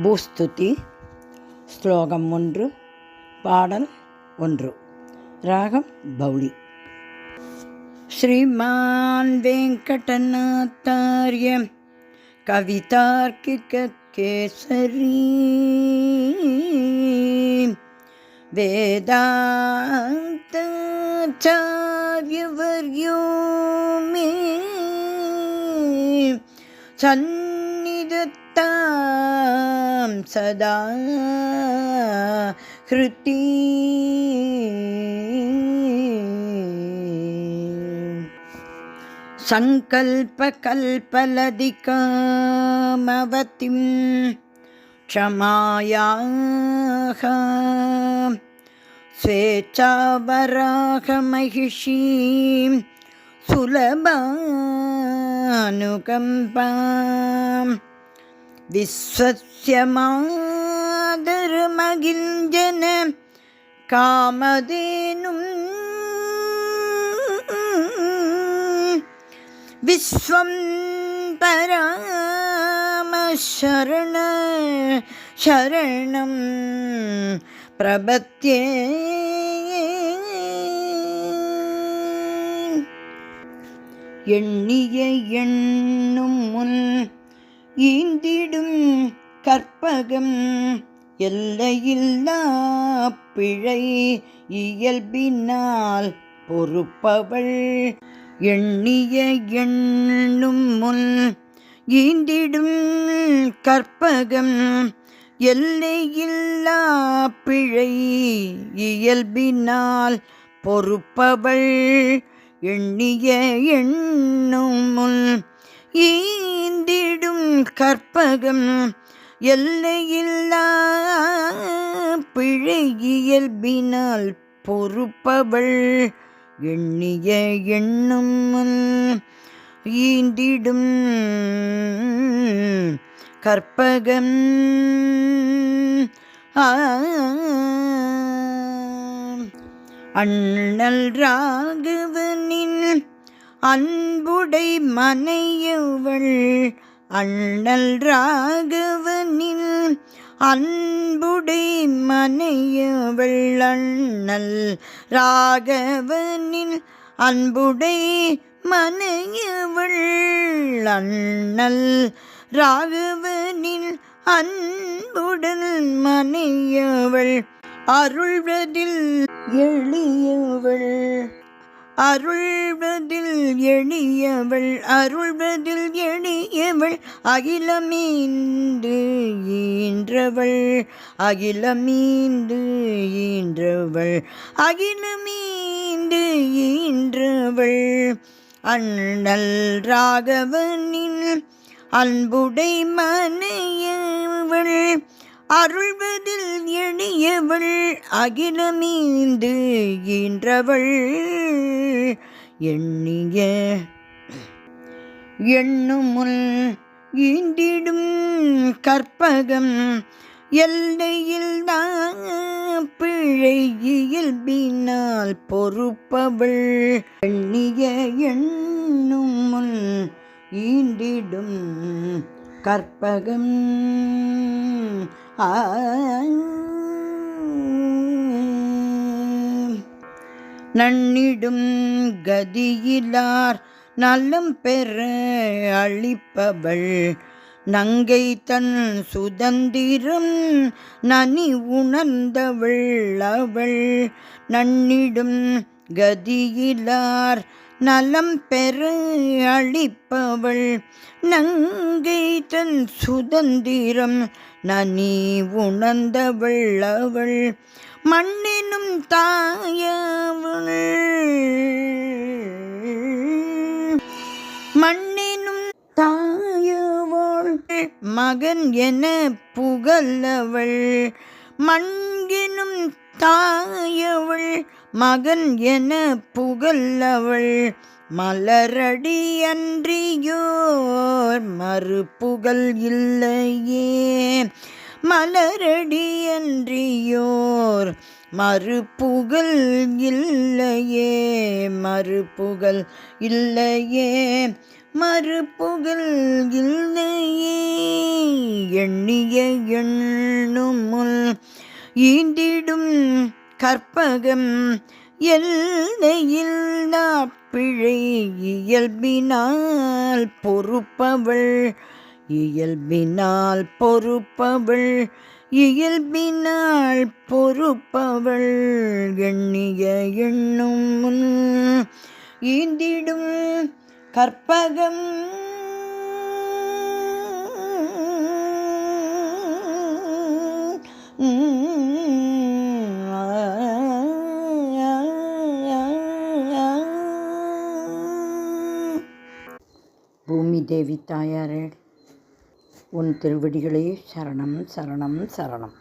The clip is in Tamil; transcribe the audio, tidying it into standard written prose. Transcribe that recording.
பூஸ்துதி ஸ்லோகம் 1 பாடல் 1 ராகம் பௌளி. ஸ்ரீமான் வெங்கடநாத்தார்ய கவிதார்க்கிக கேசரி வேதாந்தாச்சார்யவர்யோ மே சந்நிதத்தாம் சதா ஹ்ருதி. சங்கல்பகல்பலதிகாமவதிம் க்ஷமாயாஹ ஸ்வேச்சாவராகமகிஷீம் சுலபானுகம்பாம் விஸ்வஸ்ய மாதர்மகிஞ்சன காமதேனும் விஸ்வம் பராமசரண சரணம் பிரபத்யே. எண்ணிய எண்ணும் முன் ஈந்திடும் கற்பகம் எல்லையில்லா பிழை இயல்பினால் பொறுப்பவள். எண்ணிய எண்ணும் முன் ஈந்திடும் கற்பகம் எல்லையில்லா பிழை இயல்பினால் பொறுப்பவள். எண்ணிய எண்ணும் முன் ஈந்திடும் கற்பகம் எல்லையில்லா பிழை இயல்பினால் பொறுப்பவள். எண்ணிய எண்ணும் முன் ஈந்திடும் கற்பகம் அண்ணல் ராகவனின் அன்புடை மனையவள். அண்ணல் ராகவனின் அன்புடை மனையவள். அண்ணல் ராகவனின் அன்புடை மனையவள். அண்ணல் ராகவனின் அன்புடன் மனையவள். அருள்வதில் எளியவள். அருள்வதில் எளியவள். அருள்வதில் எளியவள். அகிலமீந்து ஈன்றவள். அகிலமீந்து ஈன்றவள். அகிலமீந்து ஈன்றவள். அண்ணல் ராகவனின் அன்புடை மனையவள். அருள்வதில் எளியவள். அகிலமீந்து ஈன்றவள். எண்ணிய எண்ணுமுள் ஈந்திடும் கற்பகம் எல்லையில்லா பிழை இயல்பினால் பொறுப்பவள். எண்ணிய எண்ணுமுள் ஈந்திடும் கற்பகம் நன்னிடும் கதியிலார் நலம் பெற அளிப்பவள். நங்கை தன் சுதந்திரம் நனி உணர்ந்தவள் அவள். நன்னிடும் கதியிலார் நலம் பெற அளிப்பவள். நங்கை தன் சுதந்திரம் நனி உணர்ந்தவள் அவள். மண்ணினும் தாயவள். மண்ணினும் தாயவள். மகன் என புகழவள். மண்ணினும் தாயவள். மகன் என புகழவள். மலரடி அன்றியோர் மறுப்புகழ் இல்லையே. மலரடி அன்றியோர் மறுப்புகழ் இல்லையே. மறுப்புகழ் இல்லையே. மறுப்புகள் இல்லையே எண்ணிய எண்ணுமுல் ஈந்திடும் கற்பகம் எல்லையில்லா பிழை இயல்பினால் பொறுப்பவள் இயல்பினால் பொறுப்பவள் இயல்பினால் பொறுப்பவள் எண்ணிய எண்ணும் முன் ஈந்திடும் கற்பகம் பூமி தேவி தாயாரே உன் திருவடிகளே சரணம் சரணம் சரணம்.